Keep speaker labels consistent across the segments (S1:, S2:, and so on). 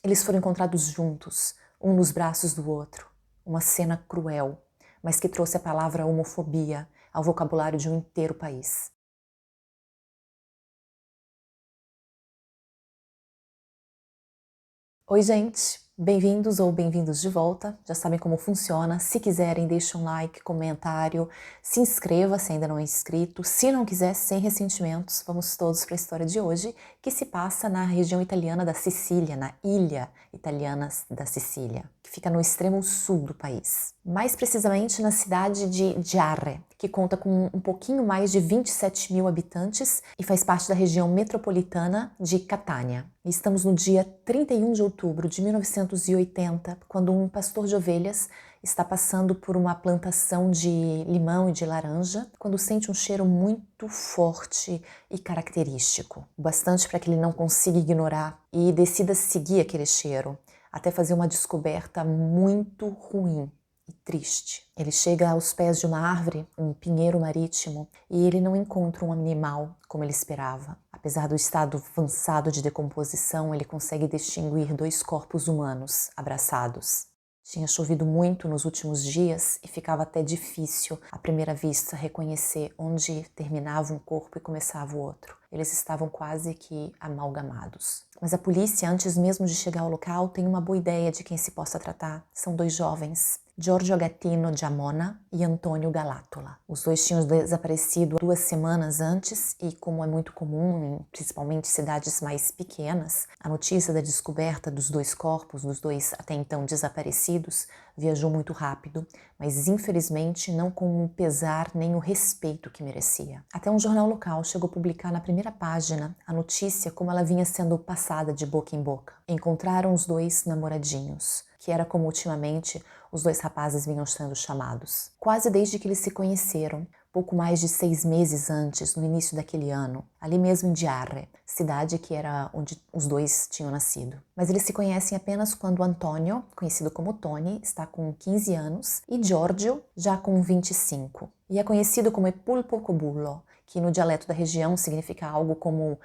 S1: Eles foram encontrados juntos, um nos braços do outro. Uma cena cruel, mas que trouxe a palavra homofobia ao vocabulário de um inteiro país. Oi, gente! Bem-vindos ou bem-vindos de volta. Já sabem como funciona. Se quiserem, deixe um like, comentário, se inscreva se ainda não é inscrito. Se não quiser, sem ressentimentos, vamos todos para a história de hoje, que se passa na região italiana da Sicília, na ilha italiana da Sicília, que fica no extremo sul do país. Mais precisamente na cidade de Giarre, que conta com um pouquinho mais de 27 mil habitantes e faz parte da região metropolitana de Catania. Estamos no dia 31 de outubro de 1980, quando um pastor de ovelhas está passando por uma plantação de limão e de laranja, quando sente um cheiro muito forte e característico, o bastante para que ele não consiga ignorar e decida seguir aquele cheiro, até fazer uma descoberta muito ruim e triste. Ele chega aos pés de uma árvore, um pinheiro marítimo, e ele não encontra um animal como ele esperava. Apesar do estado avançado de decomposição, ele consegue distinguir dois corpos humanos abraçados. Tinha chovido muito nos últimos dias e ficava até difícil, à primeira vista, reconhecer onde terminava um corpo e começava o outro. Eles estavam quase que amalgamados. Mas a polícia, antes mesmo de chegar ao local, tem uma boa ideia de quem se possa tratar. São dois jovens, Giorgio Agattino Giammona e Antonio Galattola. Os dois tinham desaparecido 2 semanas antes e, como é muito comum, em principalmente cidades mais pequenas, a notícia da descoberta dos dois corpos, dos dois até então desaparecidos, viajou muito rápido, mas infelizmente não com o pesar nem o respeito que merecia. Até um jornal local chegou a publicar na primeira página a notícia como ela vinha sendo passada de boca em boca. Encontraram os dois namoradinhos, que era como ultimamente os dois rapazes vinham sendo chamados. Quase desde que eles se conheceram, pouco mais de 6 meses antes, no início daquele ano, ali mesmo em Giarre, cidade que era onde os dois tinham nascido. Mas eles se conhecem apenas quando Antonio, conhecido como Tony, está com 15 anos, e Giorgio já com 25. E é conhecido como Pulpo Cobullo, que no dialeto da região significa algo como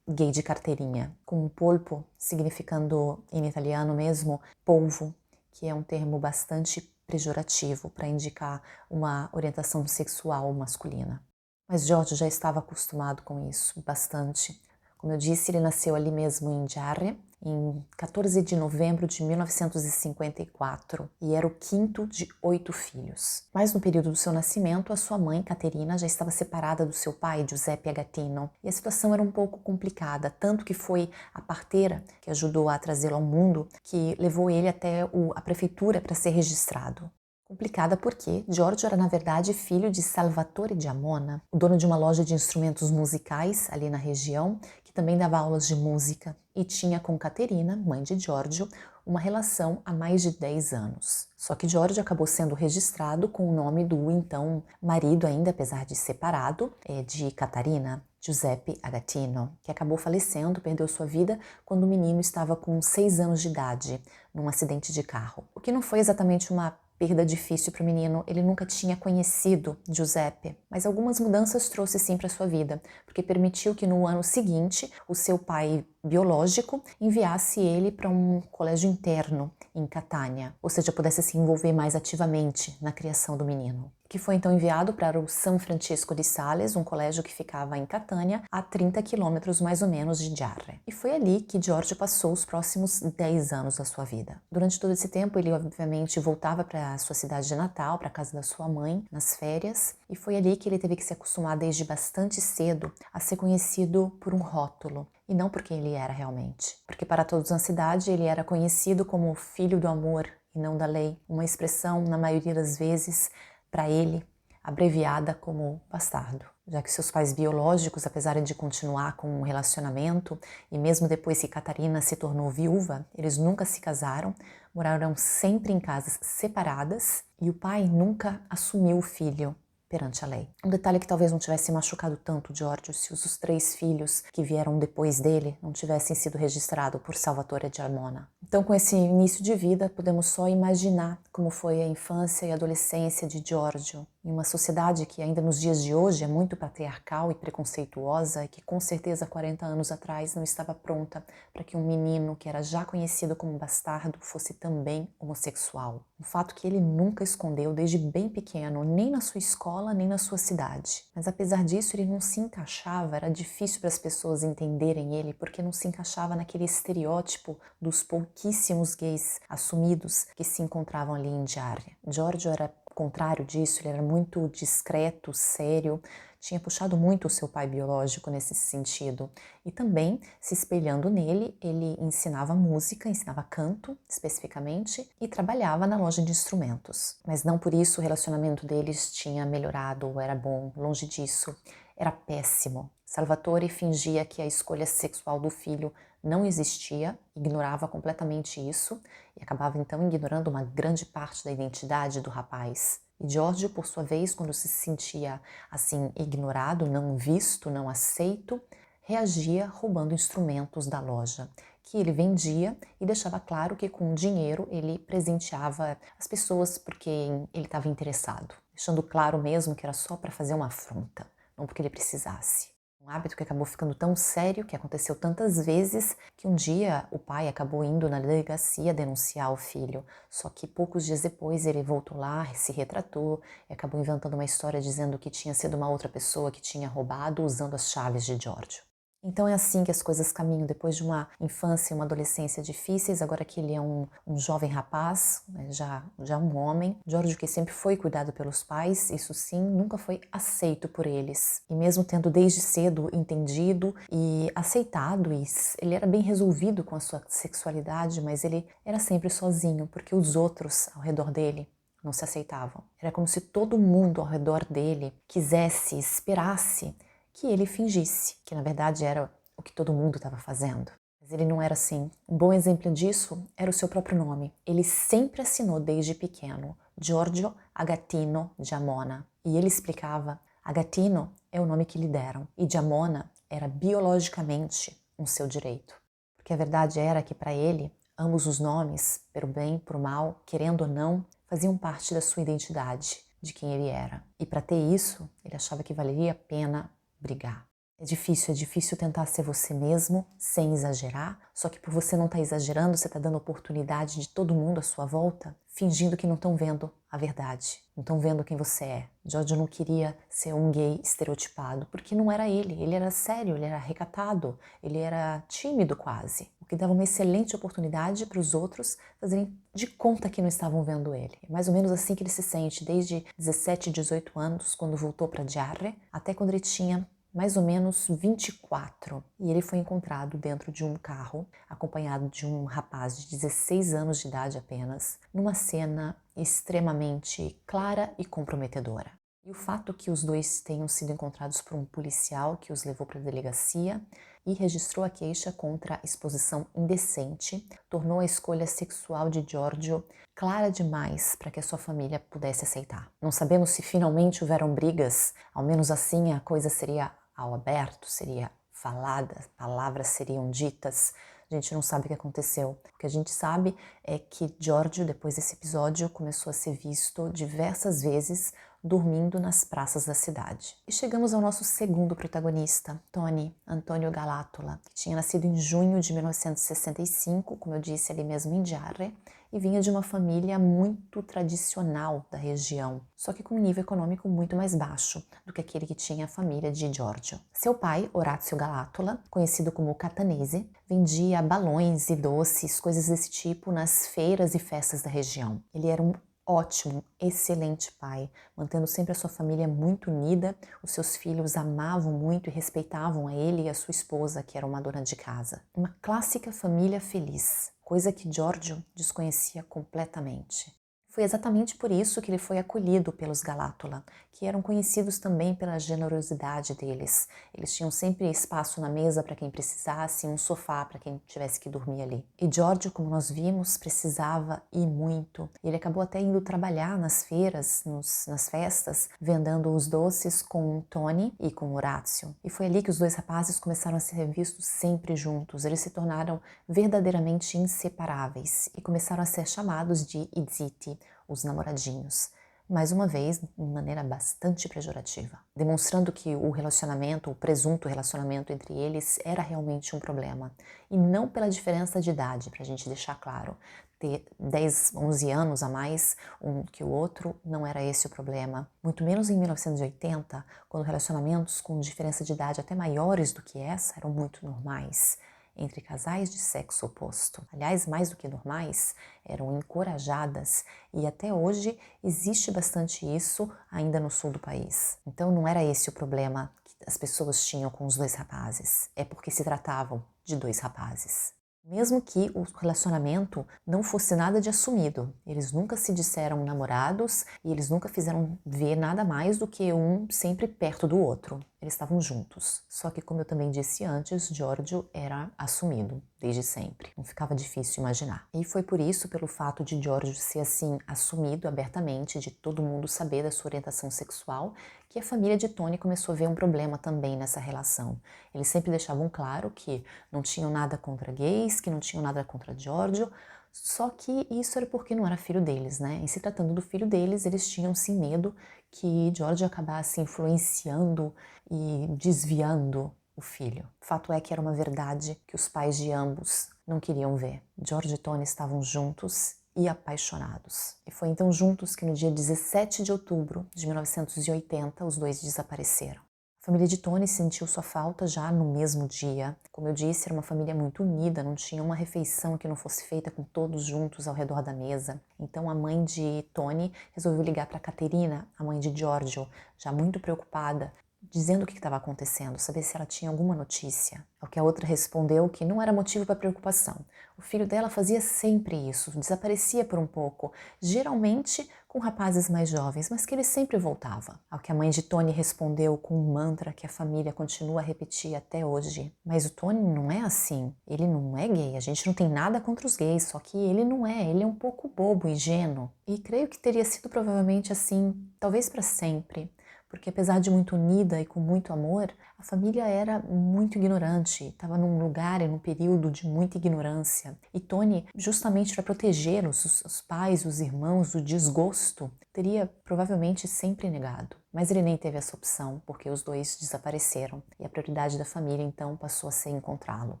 S1: gay de carteirinha, com polpo significando em italiano mesmo polvo, que é um termo bastante pejorativo para indicar uma orientação sexual masculina. Mas Giorgio já estava acostumado com isso, bastante. Como eu disse, ele nasceu ali mesmo em Giarre, em 14 de novembro de 1954, e era o quinto de 8 filhos. Mas no período do seu nascimento, a sua mãe, Caterina, já estava separada do seu pai, Giuseppe Agattino, e a situação era um pouco complicada, tanto que foi a parteira que ajudou a trazê-lo ao mundo, que levou ele até a prefeitura para ser registrado. Complicada porque Giorgio era, na verdade, filho de Salvatore Giammona, o dono de uma loja de instrumentos musicais ali na região, que também dava aulas de música e tinha com Caterina, mãe de Giorgio, uma relação há mais de 10 anos. Só que Giorgio acabou sendo registrado com o nome do então marido, ainda apesar de separado, de Catarina, Giuseppe Agattino, que acabou falecendo, perdeu sua vida quando o menino estava com 6 anos de idade, num acidente de carro. O que não foi exatamente uma perda difícil para o menino, ele nunca tinha conhecido Giuseppe, mas algumas mudanças trouxe sim para sua vida, porque permitiu que no ano seguinte o seu pai biológico enviasse ele para um colégio interno em Catania, ou seja, pudesse se envolver mais ativamente na criação do menino, que foi então enviado para o San Francisco de Sales, um colégio que ficava em Catania, a 30 quilômetros mais ou menos de Giarre. E foi ali que Giorgio passou os próximos 10 anos da sua vida. Durante todo esse tempo, ele obviamente voltava para a sua cidade de Natal, para a casa da sua mãe, nas férias, e foi ali que ele teve que se acostumar desde bastante cedo a ser conhecido por um rótulo, e não por quem ele era realmente. Porque para todos na cidade ele era conhecido como filho do amor e não da lei, uma expressão, na maioria das vezes, para ele, abreviada como bastardo, já que seus pais biológicos, apesar de continuar com um relacionamento, e mesmo depois que Catarina se tornou viúva, eles nunca se casaram, moraram sempre em casas separadas e o pai nunca assumiu o filho perante a lei. Um detalhe que talvez não tivesse machucado tanto Giorgio se os 3 filhos que vieram depois dele não tivessem sido registrados por Salvatore Giammona. Então, com esse início de vida, podemos só imaginar como foi a infância e adolescência de Giorgio, Em uma sociedade que ainda nos dias de hoje é muito patriarcal e preconceituosa e que com certeza 40 anos atrás não estava pronta para que um menino que era já conhecido como bastardo fosse também homossexual. Um fato que ele nunca escondeu desde bem pequeno, nem na sua escola, nem na sua cidade. Mas apesar disso, ele não se encaixava, era difícil para as pessoas entenderem ele porque não se encaixava naquele estereótipo dos pouquíssimos gays assumidos que se encontravam ali em Giarre. Giorgio era contrário disso, ele era muito discreto, sério, tinha puxado muito o seu pai biológico nesse sentido. E também, se espelhando nele, ele ensinava música, ensinava canto, especificamente, e trabalhava na loja de instrumentos. Mas não por isso o relacionamento deles tinha melhorado ou era bom, longe disso. Era péssimo. Salvatore fingia que a escolha sexual do filho não existia, ignorava completamente isso e acabava então ignorando uma grande parte da identidade do rapaz. E Giorgio, por sua vez, quando se sentia assim ignorado, não visto, não aceito, reagia roubando instrumentos da loja, que ele vendia e deixava claro que com o dinheiro ele presenteava as pessoas por quem ele estava interessado, deixando claro mesmo que era só para fazer uma afronta, não porque ele precisasse. Um hábito que acabou ficando tão sério, que aconteceu tantas vezes, que um dia o pai acabou indo na delegacia denunciar o filho. Só que poucos dias depois ele voltou lá, se retratou e acabou inventando uma história dizendo que tinha sido uma outra pessoa que tinha roubado usando as chaves de Giorgio. Então é assim que as coisas caminham, depois de uma infância e uma adolescência difíceis, agora que ele é um jovem rapaz, né, já um homem, Giorgio, que sempre foi cuidado pelos pais, isso sim, nunca foi aceito por eles. E mesmo tendo desde cedo entendido e aceitado isso, ele era bem resolvido com a sua sexualidade, mas ele era sempre sozinho, porque os outros ao redor dele não se aceitavam. Era como se todo mundo ao redor dele quisesse, esperasse que ele fingisse, que na verdade era o que todo mundo estava fazendo. Mas ele não era assim. Um bom exemplo disso era o seu próprio nome. Ele sempre assinou desde pequeno Giorgio Agatino Giamona. E ele explicava, Agatino é o nome que lhe deram e Giamona era biologicamente um seu direito. Porque a verdade era que para ele, ambos os nomes, pelo bem, por mal, querendo ou não, faziam parte da sua identidade, de quem ele era. E para ter isso, ele achava que valeria a pena brigar. É difícil tentar ser você mesmo, sem exagerar, só que por você não estar exagerando, você está dando oportunidade de todo mundo à sua volta, fingindo que não estão vendo a verdade, não estão vendo quem você é. Giorgio não queria ser um gay estereotipado, porque não era ele era sério, ele era recatado, ele era tímido quase, o que dava uma excelente oportunidade para os outros fazerem de conta que não estavam vendo ele. É mais ou menos assim que ele se sente desde 17, 18 anos, quando voltou para Giarre, até quando ele tinha mais ou menos 24, e ele foi encontrado dentro de um carro, acompanhado de um rapaz de 16 anos de idade apenas, numa cena extremamente clara e comprometedora. E o fato que os dois tenham sido encontrados por um policial que os levou para a delegacia e registrou a queixa contra exposição indecente tornou a escolha sexual de Giorgio clara demais para que a sua família pudesse aceitar. Não sabemos se finalmente houveram brigas, ao menos assim a coisa seria ao aberto, seria falada, palavras seriam ditas. A gente não sabe o que aconteceu. O que a gente sabe é que Giorgio, depois desse episódio, começou a ser visto diversas vezes dormindo nas praças da cidade. E chegamos ao nosso segundo protagonista, Tony Antonio Galattola, que tinha nascido em junho de 1965, como eu disse, ali mesmo em Giarre, e vinha de uma família muito tradicional da região, só que com um nível econômico muito mais baixo do que aquele que tinha a família de Giorgio. Seu pai, Orazio Galattola, conhecido como Catanese, vendia balões e doces, coisas desse tipo, nas feiras e festas da região. Ele era um ótimo, excelente pai, mantendo sempre a sua família muito unida. Os seus filhos amavam muito e respeitavam a ele e a sua esposa, que era uma dona de casa. Uma clássica família feliz, coisa que Giorgio desconhecia completamente. Foi exatamente por isso que ele foi acolhido pelos Galattola, que eram conhecidos também pela generosidade deles. Eles tinham sempre espaço na mesa para quem precisasse, um sofá para quem tivesse que dormir ali. E Giorgio, como nós vimos, precisava e muito. Ele acabou até indo trabalhar nas feiras, nas festas, vendendo os doces com Tony e com Orazio. E foi ali que os dois rapazes começaram a ser vistos sempre juntos. Eles se tornaram verdadeiramente inseparáveis e começaram a ser chamados de Izziti, os namoradinhos. mais uma vez, de maneira bastante pejorativa, demonstrando que o relacionamento, o presunto relacionamento entre eles era realmente um problema, e não pela diferença de idade, para a gente deixar claro. Ter 10, 11 anos a mais um que o outro, não era esse o problema. Muito menos em 1980, quando relacionamentos com diferença de idade até maiores do que essa eram muito normais entre casais de sexo oposto. Aliás, mais do que normais, eram encorajadas e até hoje existe bastante isso ainda no sul do país. Então não era esse o problema que as pessoas tinham com os dois rapazes, é porque se tratavam de dois rapazes. Mesmo que o relacionamento não fosse nada de assumido, eles nunca se disseram namorados e eles nunca fizeram ver nada mais do que um sempre perto do outro. Eles estavam juntos. Só que, como eu também disse antes, Giorgio era assumido desde sempre. Não ficava difícil imaginar. E foi por isso, pelo fato de Giorgio ser assim assumido abertamente, de todo mundo saber da sua orientação sexual, que a família de Tony começou a ver um problema também nessa relação. Eles sempre deixavam claro que não tinham nada contra gays, que não tinham nada contra Giorgio, só que isso era porque não era filho deles, né? Em se tratando do filho deles, eles tinham sim medo que Giorgio acabasse influenciando e desviando o filho. Fato é que era uma verdade que os pais de ambos não queriam ver. Giorgio e Tony estavam juntos e apaixonados. E foi então juntos que no dia 17 de outubro de 1980 os dois desapareceram. A família de Tony sentiu sua falta já no mesmo dia. Como eu disse, era uma família muito unida, não tinha uma refeição que não fosse feita com todos juntos ao redor da mesa. Então a mãe de Tony resolveu ligar para Caterina, a mãe de Giorgio, já muito preocupada, dizendo o que estava acontecendo, saber se ela tinha alguma notícia. Ao que a outra respondeu que não era motivo para preocupação. O filho dela fazia sempre isso, desaparecia por um pouco, geralmente com rapazes mais jovens, mas que ele sempre voltava. Ao que a mãe de Tony respondeu com um mantra que a família continua a repetir até hoje. Mas o Tony não é assim, ele não é gay, a gente não tem nada contra os gays, só que ele não é, ele é um pouco bobo, ingênuo. E creio que teria sido provavelmente assim, talvez para sempre. Porque apesar de muito unida e com muito amor, a família era muito ignorante, estava num lugar e num período de muita ignorância. E Tony, justamente para proteger os pais, os irmãos do desgosto, teria provavelmente sempre negado. Mas ele nem teve essa opção, porque os dois desapareceram e a prioridade da família então passou a ser encontrá-lo.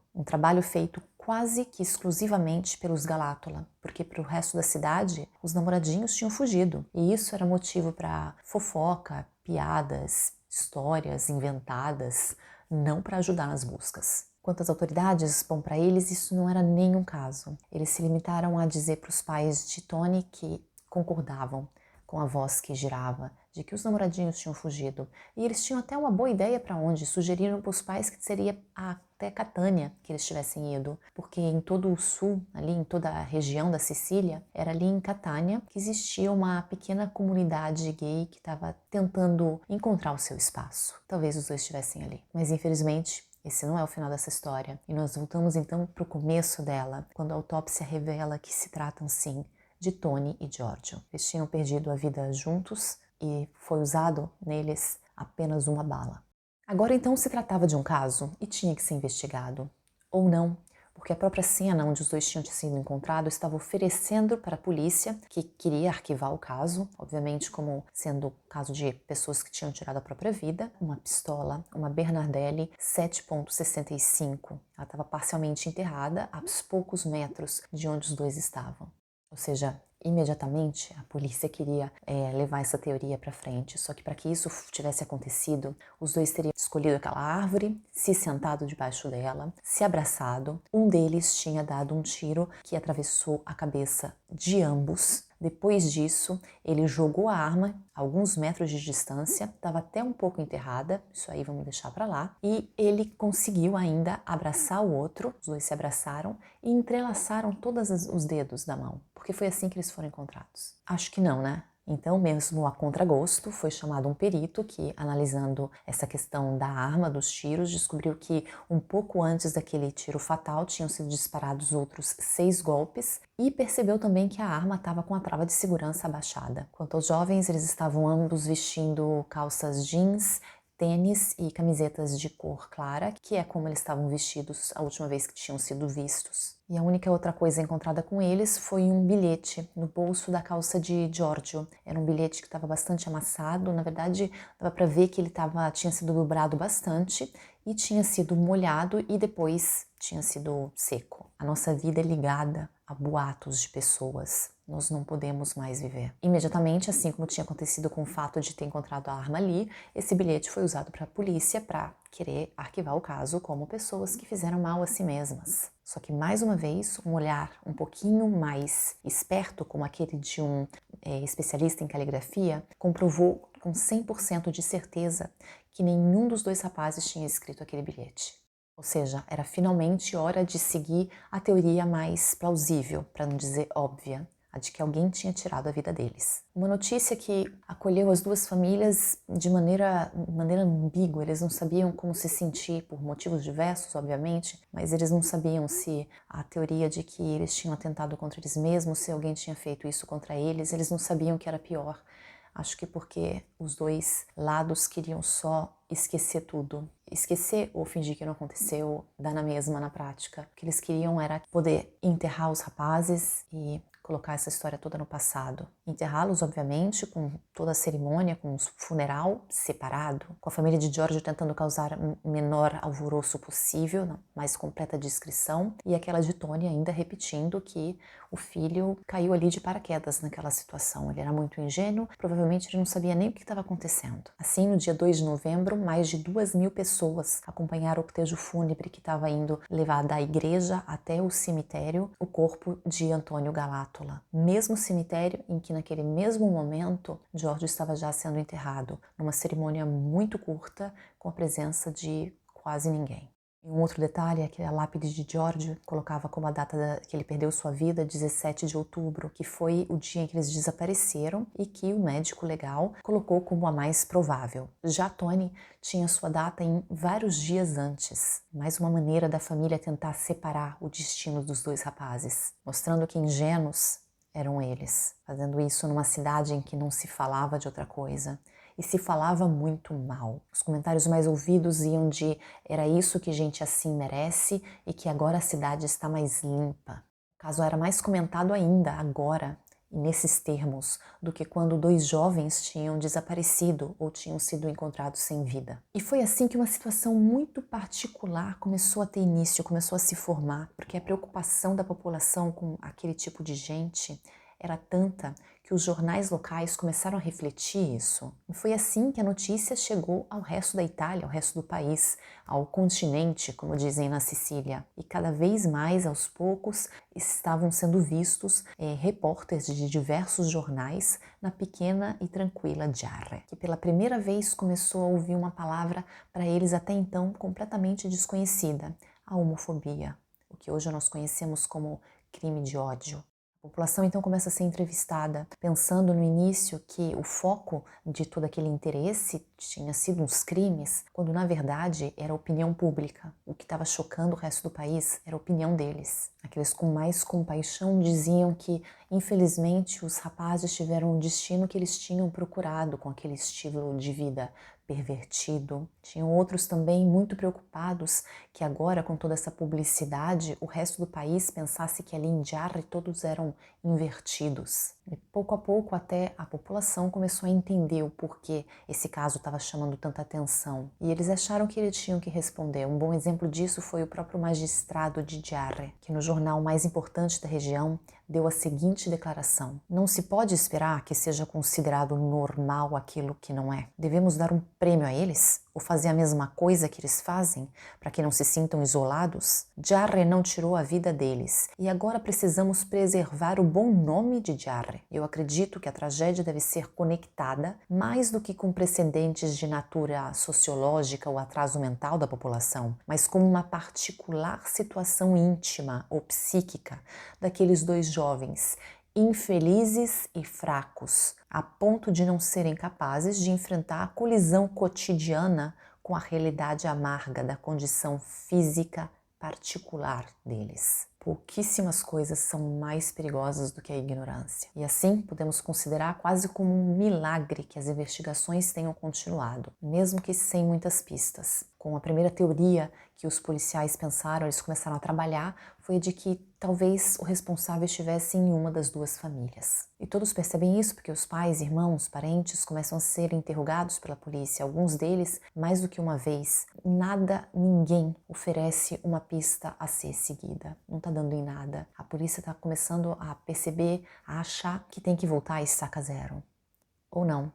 S1: Um trabalho feito quase que exclusivamente pelos Galátola, porque para o resto da cidade os namoradinhos tinham fugido. E isso era motivo para fofoca, piadas, histórias inventadas, não para ajudar nas buscas. Quanto às autoridades, bom, para eles isso não era nenhum caso. Eles se limitaram a dizer para os pais de Tony que concordavam com a voz que girava, de que os namoradinhos tinham fugido. E eles tinham até uma boa ideia para onde, sugeriram para os pais que seria até Catânia que eles tivessem ido, porque em todo o sul, ali em toda a região da Sicília, era ali em Catânia que existia uma pequena comunidade gay que estava tentando encontrar o seu espaço. Talvez os dois estivessem ali. Mas infelizmente, esse não é o final dessa história. E nós voltamos então para o começo dela, quando a autópsia revela que se tratam sim de Tony e Giorgio. Eles tinham perdido a vida juntos e foi usado neles apenas uma bala. Agora então se tratava de um caso e tinha que ser investigado. Ou não, porque a própria cena onde os dois tinham sido encontrados estava oferecendo para a polícia, que queria arquivar o caso, obviamente como sendo caso de pessoas que tinham tirado a própria vida, uma pistola, uma Bernardelli 7.65. Ela estava parcialmente enterrada a poucos metros de onde os dois estavam. Ou seja, imediatamente a polícia queria levar essa teoria para frente, só que para que isso tivesse acontecido, os dois teriam escolhido aquela árvore, se sentado debaixo dela, se abraçado. Um deles tinha dado um tiro que atravessou a cabeça de ambos. Depois disso, ele jogou a arma a alguns metros de distância, estava até um pouco enterrada, isso aí vamos deixar para lá, e ele conseguiu ainda abraçar o outro, os dois se abraçaram e entrelaçaram todos os dedos da mão, porque foi assim que eles foram encontrados. Acho que não, né? Então, mesmo a contragosto, foi chamado um perito que, analisando essa questão da arma, dos tiros, descobriu que um pouco antes daquele tiro fatal tinham sido disparados outros 6 golpes e percebeu também que a arma estava com a trava de segurança abaixada. Quanto aos jovens, eles estavam ambos vestindo calças jeans, tênis e camisetas de cor clara, que é como eles estavam vestidos a última vez que tinham sido vistos. E a única outra coisa encontrada com eles foi um bilhete no bolso da calça de Giorgio. Era um bilhete que estava bastante amassado, na verdade dava para ver que ele tinha sido dobrado bastante e tinha sido molhado e depois tinha sido seco. A nossa vida é ligada a boatos de pessoas. Nós não podemos mais viver. Imediatamente, assim como tinha acontecido com o fato de ter encontrado a arma ali, esse bilhete foi usado para a polícia para querer arquivar o caso como pessoas que fizeram mal a si mesmas. Só que, mais uma vez, um olhar um pouquinho mais esperto, como aquele de um especialista em caligrafia, comprovou com 100% de certeza que nenhum dos dois rapazes tinha escrito aquele bilhete. Ou seja, era finalmente hora de seguir a teoria mais plausível, para não dizer óbvia, a de que alguém tinha tirado a vida deles. Uma notícia que acolheu as duas famílias de maneira ambígua. Eles não sabiam como se sentir, por motivos diversos, obviamente, mas eles não sabiam se a teoria de que eles tinham atentado contra eles mesmos, se alguém tinha feito isso contra eles não sabiam o que era pior. Acho que porque os dois lados queriam só esquecer tudo. Esquecer ou fingir que não aconteceu, dá na mesma na prática. O que eles queriam era poder enterrar os rapazes e colocar essa história toda no passado. Enterrá-los, obviamente, com toda a cerimônia, com um funeral separado, com a família de Giorgio tentando causar o menor alvoroço possível, na mais completa descrição, e aquela de Tony ainda repetindo que o filho caiu ali de paraquedas naquela situação. Ele era muito ingênuo, provavelmente ele não sabia nem o que estava acontecendo. Assim, no dia 2 de novembro, mais de 2.000 pessoas acompanharam o cortejo fúnebre que estava indo levar da igreja até o cemitério o corpo de Antônio Galátola. Mesmo cemitério em que naquele mesmo momento Giorgio estava já sendo enterrado, numa cerimônia muito curta, com a presença de quase ninguém. E um outro detalhe é que a lápide de Giorgio colocava como a data que ele perdeu sua vida, 17 de outubro, que foi o dia em que eles desapareceram e que o médico legal colocou como a mais provável. Já Tony tinha sua data em vários dias antes. Mais uma maneira da família tentar separar o destino dos dois rapazes, mostrando que ingênuos eram eles, fazendo isso numa cidade em que não se falava de outra coisa. E se falava muito mal. Os comentários mais ouvidos iam de era isso que gente assim merece e que agora a cidade está mais limpa. O caso era mais comentado ainda agora e nesses termos do que quando dois jovens tinham desaparecido ou tinham sido encontrados sem vida. E foi assim que uma situação muito particular começou a ter início, começou a se formar, porque a preocupação da população com aquele tipo de gente era tanta que os jornais locais começaram a refletir isso. E foi assim que a notícia chegou ao resto da Itália, ao resto do país, ao continente, como dizem na Sicília. E cada vez mais, aos poucos, estavam sendo vistos repórteres de diversos jornais na pequena e tranquila Giarre, que pela primeira vez começou a ouvir uma palavra para eles até então completamente desconhecida, a homofobia, o que hoje nós conhecemos como crime de ódio. A população então começa a ser entrevistada, pensando no início que o foco de todo aquele interesse tinha sido os crimes, quando na verdade era a opinião pública. O que estava chocando o resto do país era a opinião deles. Aqueles com mais compaixão diziam que, infelizmente, os rapazes tiveram o destino que eles tinham procurado com aquele estilo de vida pervertido. Tinham outros também muito preocupados que agora, com toda essa publicidade, o resto do país pensasse que ali em Giarre todos eram invertidos. E pouco a pouco até a população começou a entender o porquê esse caso estava chamando tanta atenção. E eles acharam que eles tinham que responder. Um bom exemplo disso foi o próprio magistrado de Giarre, que no jornal mais importante da região deu a seguinte declaração: não se pode esperar que seja considerado normal aquilo que não é. Devemos dar um prêmio a eles? Ou fazer a mesma coisa que eles fazem, para que não se sintam isolados? Giarre não tirou a vida deles, e agora precisamos preservar o bom nome de Giarre. Eu acredito que a tragédia deve ser conectada, mais do que com precedentes de natura sociológica ou atraso mental da população, mas com uma particular situação íntima ou psíquica daqueles dois jovens, infelizes e fracos, a ponto de não serem capazes de enfrentar a colisão cotidiana com a realidade amarga da condição física particular deles. Pouquíssimas coisas são mais perigosas do que a ignorância. E assim, podemos considerar quase como um milagre que as investigações tenham continuado, mesmo que sem muitas pistas. com a primeira teoria que os policiais pensaram, eles começaram a trabalhar, foi de que talvez o responsável estivesse em uma das duas famílias. E todos percebem isso porque os pais, irmãos, parentes começam a ser interrogados pela polícia, alguns deles mais do que uma vez. Nada, ninguém oferece uma pista a ser seguida, não está dando em nada. A polícia está começando a perceber, a achar que tem que voltar a estaca zero. Ou não.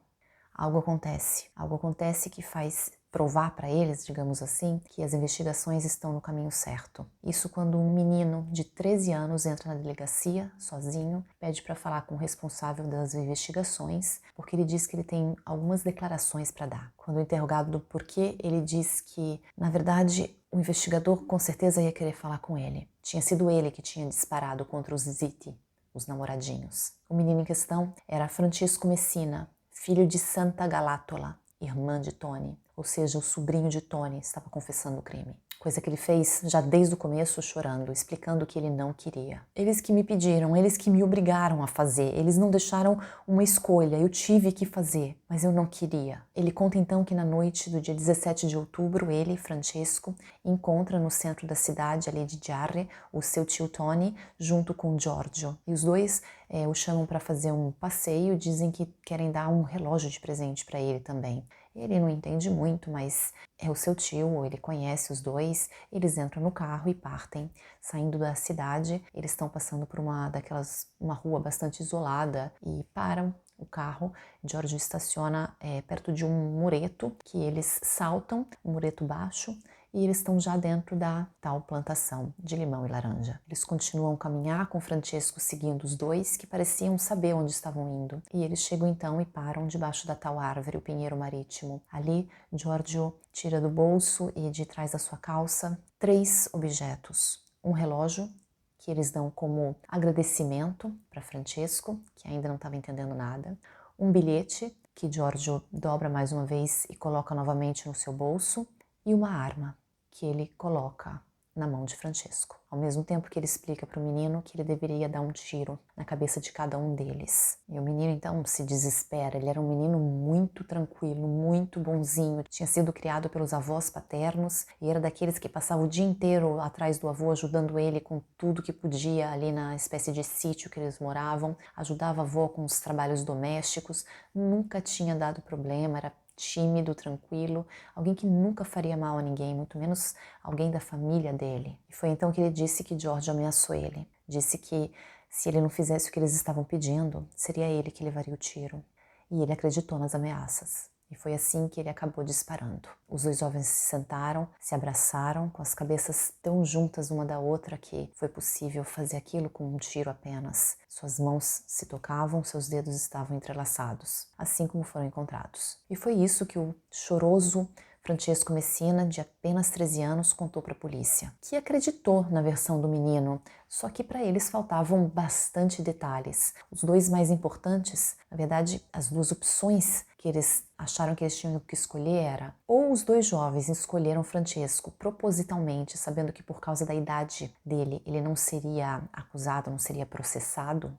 S1: Algo acontece que faz provar para eles, digamos assim, que as investigações estão no caminho certo. Isso quando um menino de 13 anos entra na delegacia, sozinho, pede para falar com o responsável das investigações, porque ele diz que ele tem algumas declarações para dar. Quando interrogado do porquê, ele diz que, na verdade, o investigador com certeza ia querer falar com ele. Tinha sido ele que tinha disparado contra os Ziti, os namoradinhos. O menino em questão era Francisco Messina, filho de Santa Galátola, irmã de Tony, ou seja, o sobrinho de Tony estava confessando o crime. Coisa que ele fez já desde o começo chorando, explicando que ele não queria. Eles que me pediram, eles que me obrigaram a fazer, eles não deixaram uma escolha, eu tive que fazer, mas eu não queria. Ele conta então que na noite do dia 17 de outubro, ele, Francesco, encontra no centro da cidade, ali de Giarre, o seu tio Tony, junto com Giorgio. E os dois o chamam para fazer um passeio, dizem que querem dar um relógio de presente para ele também. Ele não entende muito, mas é o seu tio, ele conhece os dois, eles entram no carro e partem, saindo da cidade. Eles estão passando por uma rua bastante isolada e param o carro. Giorgio estaciona perto de um mureto que eles saltam, um mureto baixo, e eles estão já dentro da tal plantação de limão e laranja. Eles continuam a caminhar com Francesco seguindo os dois, que pareciam saber onde estavam indo. E eles chegam então e param debaixo da tal árvore, o pinheiro marítimo. Ali, Giorgio tira do bolso e de trás da sua calça 3 objetos. Um relógio, que eles dão como agradecimento para Francesco, que ainda não estava entendendo nada. Um bilhete, que Giorgio dobra mais uma vez e coloca novamente no seu bolso. E uma arma, que ele coloca na mão de Francesco, ao mesmo tempo que ele explica para o menino que ele deveria dar um tiro na cabeça de cada um deles. E o menino então se desespera, ele era um menino muito tranquilo, muito bonzinho, tinha sido criado pelos avós paternos e era daqueles que passava o dia inteiro atrás do avô, ajudando ele com tudo que podia ali na espécie de sítio que eles moravam, ajudava a avó com os trabalhos domésticos, nunca tinha dado problema, era tímido, tranquilo, alguém que nunca faria mal a ninguém, muito menos alguém da família dele. E foi então que ele disse que Giorgio ameaçou ele. Disse que se ele não fizesse o que eles estavam pedindo, seria ele que levaria o tiro. E ele acreditou nas ameaças. E foi assim que ele acabou disparando. Os 2 jovens se sentaram, se abraçaram, com as cabeças tão juntas uma da outra que foi possível fazer aquilo com um tiro apenas. Suas mãos se tocavam, seus dedos estavam entrelaçados, assim como foram encontrados. E foi isso que o choroso Francesco Messina, de apenas 13 anos, contou para a polícia, que acreditou na versão do menino, só que para eles faltavam bastante detalhes. Os 2 mais importantes, na verdade, as 2 opções que eles acharam que eles tinham que escolher era, ou os 2 jovens escolheram Francesco propositalmente, sabendo que por causa da idade dele ele não seria acusado, não seria processado,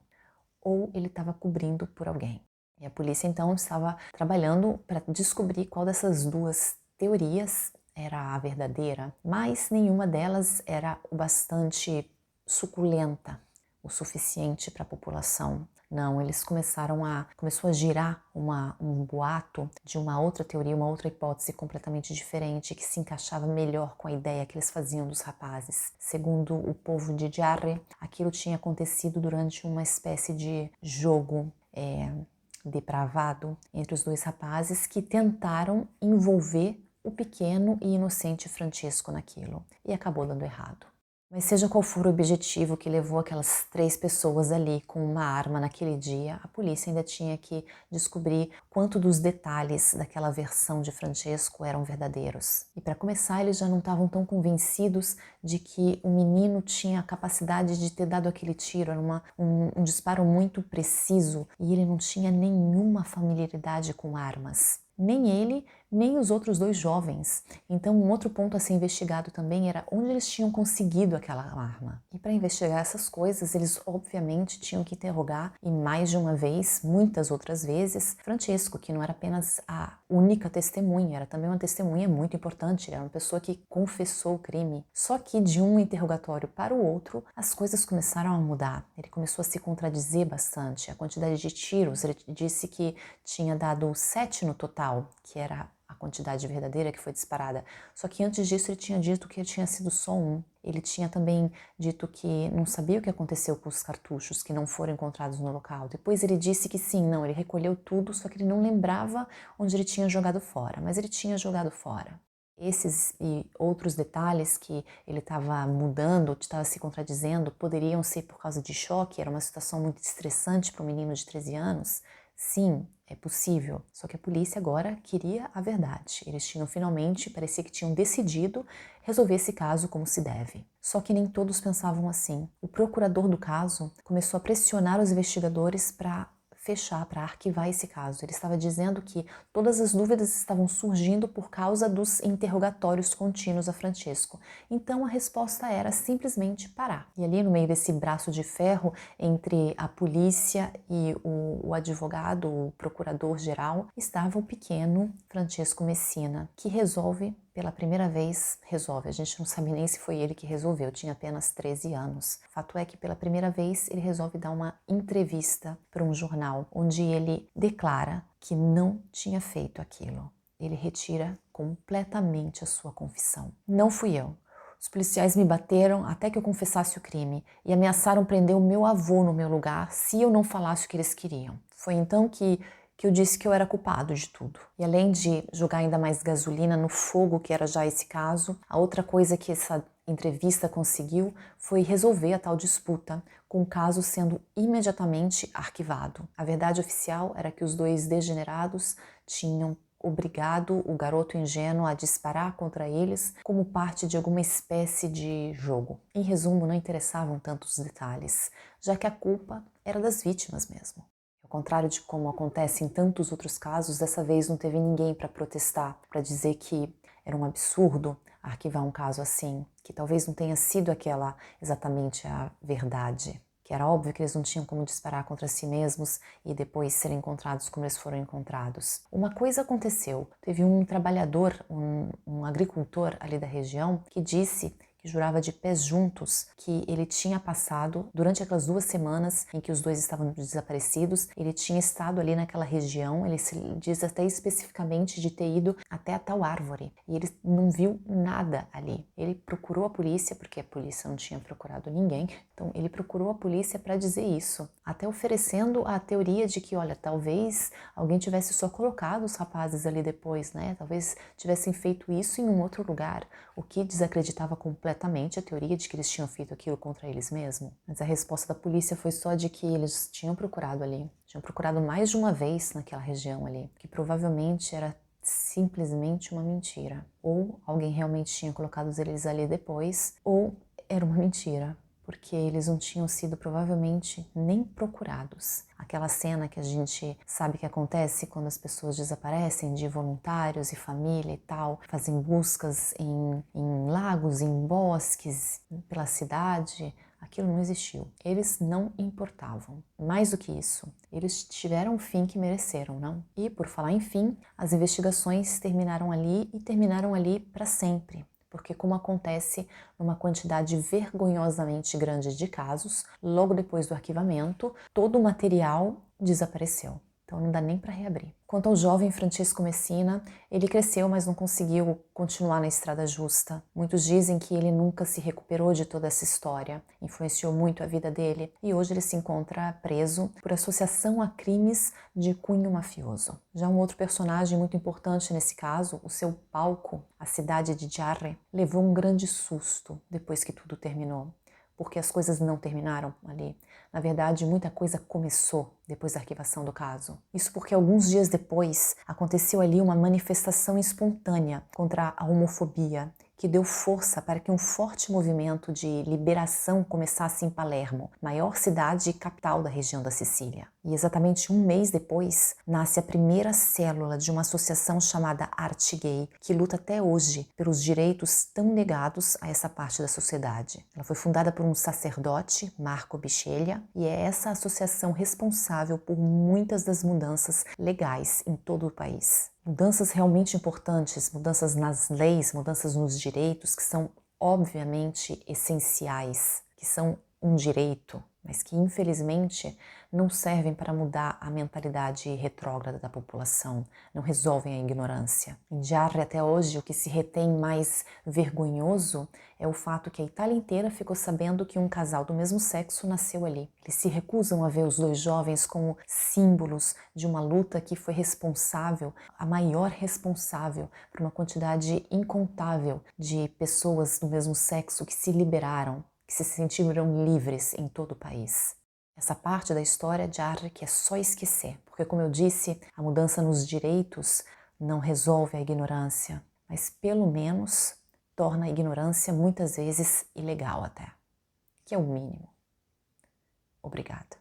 S1: ou ele estava cobrindo por alguém. E a polícia então estava trabalhando para descobrir qual dessas 2 teorias era a verdadeira, mas nenhuma delas era o bastante suculenta, o suficiente para a população. Não, eles começou a girar um boato de uma outra teoria, uma outra hipótese completamente diferente que se encaixava melhor com a ideia que eles faziam dos rapazes. Segundo o povo de Giarre, aquilo tinha acontecido durante uma espécie de jogo depravado entre os 2 rapazes que tentaram envolver o pequeno e inocente Francesco naquilo, e acabou dando errado. Mas seja qual for o objetivo que levou aquelas 3 pessoas ali com uma arma naquele dia, a polícia ainda tinha que descobrir quanto dos detalhes daquela versão de Francesco eram verdadeiros. E para começar, eles já não estavam tão convencidos de que o menino tinha a capacidade de ter dado aquele tiro, era um disparo muito preciso e ele não tinha nenhuma familiaridade com armas. Nem ele, nem os outros 2 jovens. Então, um outro ponto a ser investigado também era onde eles tinham conseguido aquela arma. E para investigar essas coisas, eles obviamente tinham que interrogar, e mais de uma vez, muitas outras vezes, Francesco, que não era apenas a única testemunha, era também uma testemunha muito importante, ele era uma pessoa que confessou o crime. Só que de um interrogatório para o outro, as coisas começaram a mudar. Ele começou a se contradizer bastante. A quantidade de tiros, ele disse que tinha dado 7 no total, que era a quantidade verdadeira que foi disparada. Só que antes disso ele tinha dito que tinha sido só um. Ele tinha também dito que não sabia o que aconteceu com os cartuchos que não foram encontrados no local. Depois ele disse que sim, não, ele recolheu tudo, só que ele não lembrava onde ele tinha jogado fora, mas ele tinha jogado fora. Esses e outros detalhes que ele estava mudando, estava se contradizendo, poderiam ser por causa de choque, era uma situação muito estressante para um menino de 13 anos. Sim, é possível. Só que a polícia agora queria a verdade. Eles tinham finalmente, parecia que tinham decidido resolver esse caso como se deve. Só que nem todos pensavam assim. O procurador do caso começou a pressionar os investigadores para fechar, para arquivar esse caso. Ele estava dizendo que todas as dúvidas estavam surgindo por causa dos interrogatórios contínuos a Francesco. Então a resposta era simplesmente parar. E ali no meio desse braço de ferro entre a polícia e o advogado, o procurador-geral, estava o pequeno Francesco Messina, que resolve pela primeira vez, a gente não sabe nem se foi ele que resolveu, tinha apenas 13 anos. Fato é que pela primeira vez ele resolve dar uma entrevista para um jornal, onde ele declara que não tinha feito aquilo. Ele retira completamente a sua confissão. Não fui eu. Os policiais me bateram até que eu confessasse o crime e ameaçaram prender o meu avô no meu lugar se eu não falasse o que eles queriam. Foi então que eu disse que eu era culpado de tudo. E além de jogar ainda mais gasolina no fogo, que era já esse caso, a outra coisa que essa entrevista conseguiu foi resolver a tal disputa, com o caso sendo imediatamente arquivado. A verdade oficial era que os 2 degenerados tinham obrigado o garoto ingênuo a disparar contra eles como parte de alguma espécie de jogo. Em resumo, não interessavam tantos detalhes, já que a culpa era das vítimas mesmo. Ao contrário de como acontece em tantos outros casos, dessa vez não teve ninguém para protestar, para dizer que era um absurdo arquivar um caso assim, que talvez não tenha sido aquela exatamente a verdade, que era óbvio que eles não tinham como disparar contra si mesmos e depois serem encontrados como eles foram encontrados. Uma coisa aconteceu, teve um trabalhador, um agricultor ali da região, que disse que jurava de pés juntos que ele tinha passado, durante aquelas 2 semanas em que os 2 estavam desaparecidos, ele tinha estado ali naquela região, ele se diz até especificamente de ter ido até a tal árvore, e ele não viu nada ali. Ele procurou a polícia, porque a polícia não tinha procurado ninguém, então ele procurou a polícia para dizer isso, até oferecendo a teoria de que, olha, talvez alguém tivesse só colocado os rapazes ali depois, né? Talvez tivessem feito isso em um outro lugar, o que desacreditava completamente a teoria de que eles tinham feito aquilo contra eles mesmos. Mas a resposta da polícia foi só de que eles tinham procurado ali, tinham procurado mais de uma vez naquela região ali, que provavelmente era simplesmente uma mentira. Ou alguém realmente tinha colocado eles ali depois, ou era uma mentira, porque eles não tinham sido provavelmente nem procurados. Aquela cena que a gente sabe que acontece quando as pessoas desaparecem, de voluntários e família e tal, fazem buscas em lagos, em bosques, pela cidade. Aquilo não existiu. Eles não importavam. Mais do que isso, eles tiveram o fim que mereceram, não? E, por falar em fim, as investigações terminaram ali e terminaram ali para sempre. Porque, como acontece numa quantidade vergonhosamente grande de casos, logo depois do arquivamento, todo o material desapareceu. Então não dá nem para reabrir. Quanto ao jovem Francesco Messina, ele cresceu, mas não conseguiu continuar na estrada justa. Muitos dizem que ele nunca se recuperou de toda essa história, influenciou muito a vida dele, e hoje ele se encontra preso por associação a crimes de cunho mafioso. Já um outro personagem muito importante nesse caso, o seu palco, a cidade de Giarre, levou um grande susto depois que tudo terminou, porque as coisas não terminaram ali. Na verdade, muita coisa começou depois da arquivação do caso. Isso porque alguns dias depois aconteceu ali uma manifestação espontânea contra a homofobia que deu força para que um forte movimento de liberação começasse em Palermo, maior cidade e capital da região da Sicília. E exatamente um mês depois, nasce a primeira célula de uma associação chamada Arte Gay, que luta até hoje pelos direitos tão negados a essa parte da sociedade. Ela foi fundada por um sacerdote, Marco Bisceglia, e é essa associação responsável por muitas das mudanças legais em todo o país. Mudanças realmente importantes, mudanças nas leis, mudanças nos direitos, que são obviamente essenciais, que são um direito, mas que infelizmente não servem para mudar a mentalidade retrógrada da população, não resolvem a ignorância. Em Jarre até hoje o que se retém mais vergonhoso é o fato que a Itália inteira ficou sabendo que um casal do mesmo sexo nasceu ali. Eles se recusam a ver os dois jovens como símbolos de uma luta que foi responsável, a maior responsável por uma quantidade incontável de pessoas do mesmo sexo que se liberaram, que se sentiram livres em todo o país. Essa parte da história de Jarre que é só esquecer, porque como eu disse, a mudança nos direitos não resolve a ignorância, mas pelo menos torna a ignorância muitas vezes ilegal até, que é o mínimo. Obrigada.